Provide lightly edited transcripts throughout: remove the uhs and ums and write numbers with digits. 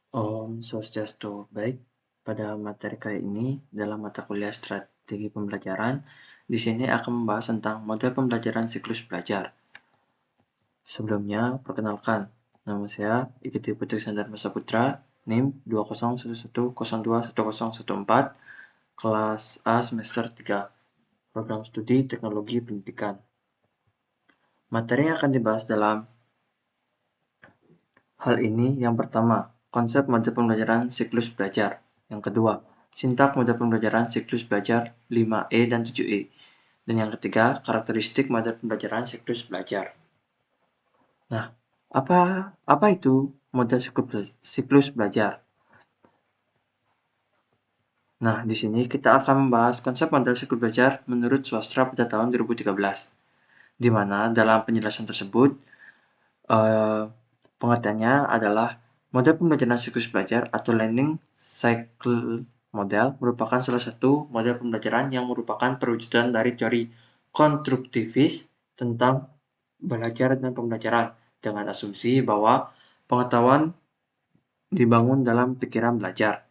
Om Swastiastu. Baik, pada materi kali ini dalam mata kuliah strategi pembelajaran, di sini akan membahas tentang model pembelajaran siklus belajar. Sebelumnya, perkenalkan, nama saya Igede Putri Sandar Saputra, NIM 2011021014, kelas A semester 3, program studi teknologi pendidikan. Materi yang akan dibahas dalam hal ini yang pertama, konsep model pembelajaran siklus belajar. Yang kedua, sintak model pembelajaran siklus belajar 5E dan 7E. Dan yang ketiga, karakteristik model pembelajaran siklus belajar. Nah, apa itu model siklus belajar? Nah, di sini kita akan membahas konsep model siklus belajar menurut Swastra pada tahun 2013. Di mana dalam penjelasan tersebut, pengertiannya adalah model pembelajaran siklus belajar atau learning cycle model merupakan salah satu model pembelajaran yang merupakan perwujudan dari teori konstruktivis tentang belajar dan pembelajaran dengan asumsi bahwa pengetahuan dibangun dalam pikiran belajar.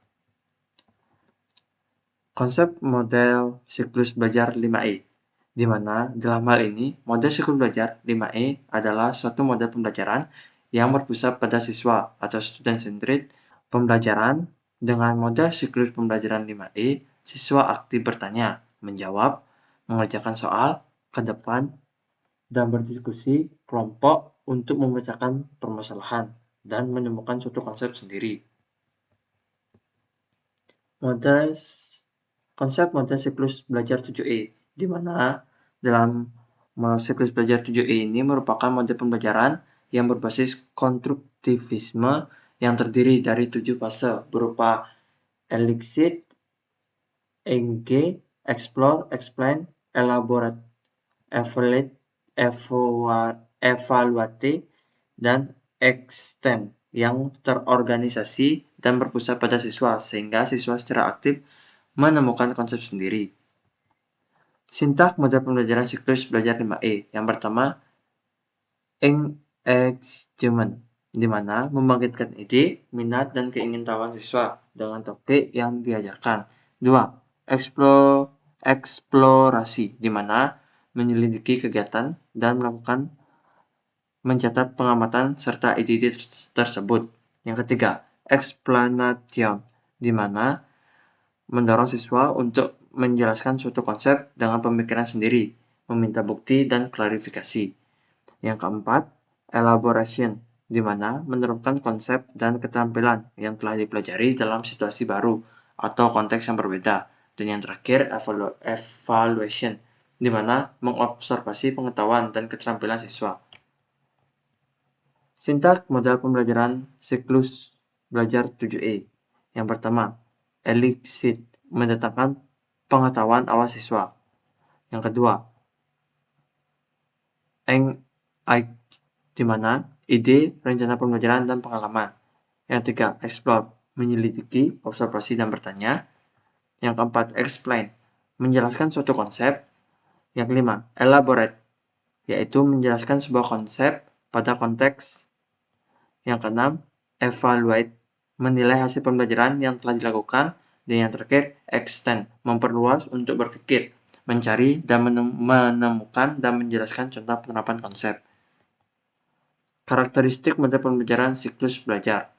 Konsep model siklus belajar 5E, di mana dalam hal ini model siklus belajar 5E adalah suatu model pembelajaran yang berpusat pada siswa atau student-centered pembelajaran. Dengan model siklus pembelajaran 5E, siswa aktif bertanya, menjawab, mengerjakan soal, ke depan, dan berdiskusi kelompok untuk memecahkan permasalahan dan menemukan suatu konsep sendiri. Konsep model siklus belajar 7E, di mana dalam siklus belajar 7E ini merupakan model pembelajaran yang berbasis konstruktivisme yang terdiri dari 7 fase berupa elicit, engage, explore, explain, elaborate, evaluate, dan extend yang terorganisasi dan berpusat pada siswa sehingga siswa secara aktif menemukan konsep sendiri. Sintak model pembelajaran siklus belajar 5E. Yang pertama, engagement, di mana membangkitkan ide, minat, dan keingintahuan siswa dengan topik yang diajarkan. 2. Eksplorasi, di mana menyelidiki kegiatan dan mencatat pengamatan serta ide-ide tersebut. Yang ketiga, explanation, di mana mendorong siswa untuk menjelaskan suatu konsep dengan pemikiran sendiri, meminta bukti dan klarifikasi. Yang keempat, elaboration, di mana menerapkan konsep dan keterampilan yang telah dipelajari dalam situasi baru atau konteks yang berbeda. Dan yang terakhir, evaluation, di mana mengobservasi pengetahuan dan keterampilan siswa. Sintak model pembelajaran siklus belajar 7E. Yang pertama, elicit, mendatangkan pengetahuan awal siswa. Yang kedua, di mana ide, rencana pembelajaran, dan pengalaman. Yang ketiga, explore, menyelidiki, observasi, dan bertanya. Yang keempat, explain, menjelaskan suatu konsep. Yang kelima, elaborate, yaitu menjelaskan sebuah konsep pada konteks. Yang keenam, evaluate, menilai hasil pembelajaran yang telah dilakukan. Dan yang terakhir, extend, memperluas untuk berpikir, mencari, dan menemukan dan menjelaskan contoh penerapan konsep. Karakteristik model pembelajaran siklus belajar.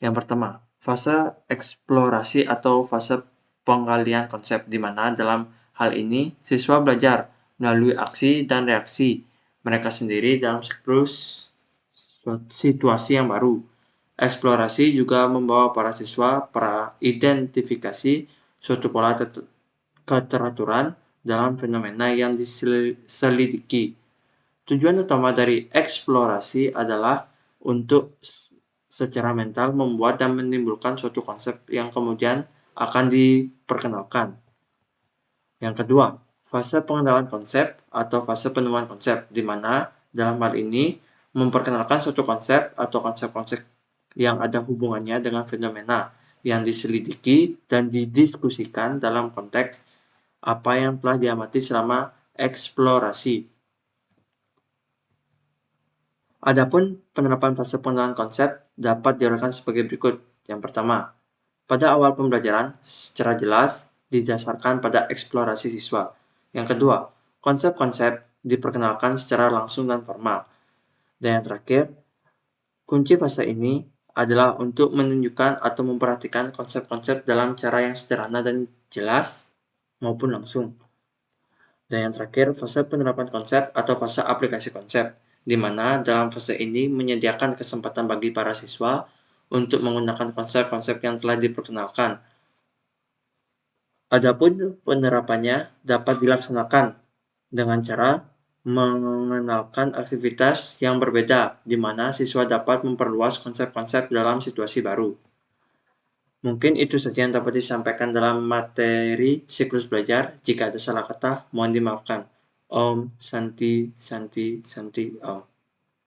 Yang pertama, fase eksplorasi atau fase penggalian konsep, di mana dalam hal ini siswa belajar melalui aksi dan reaksi mereka sendiri dalam siklus situasi yang baru. Eksplorasi juga membawa para siswa identifikasi suatu pola keteraturan dalam fenomena yang diselidiki. Tujuan utama dari eksplorasi adalah untuk secara mental membuat dan menimbulkan suatu konsep yang kemudian akan diperkenalkan. Yang kedua, fase pengenalan konsep atau fase penemuan konsep, di mana dalam hal ini memperkenalkan suatu konsep atau konsep-konsep yang ada hubungannya dengan fenomena yang diselidiki dan didiskusikan dalam konteks apa yang telah diamati selama eksplorasi. Adapun penerapan fase pengenalan konsep dapat diuraikan sebagai berikut. Yang pertama, pada awal pembelajaran secara jelas didasarkan pada eksplorasi siswa. Yang kedua, konsep-konsep diperkenalkan secara langsung dan formal. Dan yang terakhir, kunci fase ini adalah untuk menunjukkan atau memperhatikan konsep-konsep dalam cara yang sederhana dan jelas maupun langsung. Dan yang terakhir, fase penerapan konsep atau fase aplikasi konsep, di mana dalam fase ini menyediakan kesempatan bagi para siswa untuk menggunakan konsep-konsep yang telah diperkenalkan. Adapun penerapannya dapat dilaksanakan dengan cara mengenalkan aktivitas yang berbeda, di mana siswa dapat memperluas konsep-konsep dalam situasi baru. Mungkin itu saja yang dapat disampaikan dalam materi siklus belajar. Jika ada salah kata, mohon dimaafkan. Om Santi Santi Santi Om.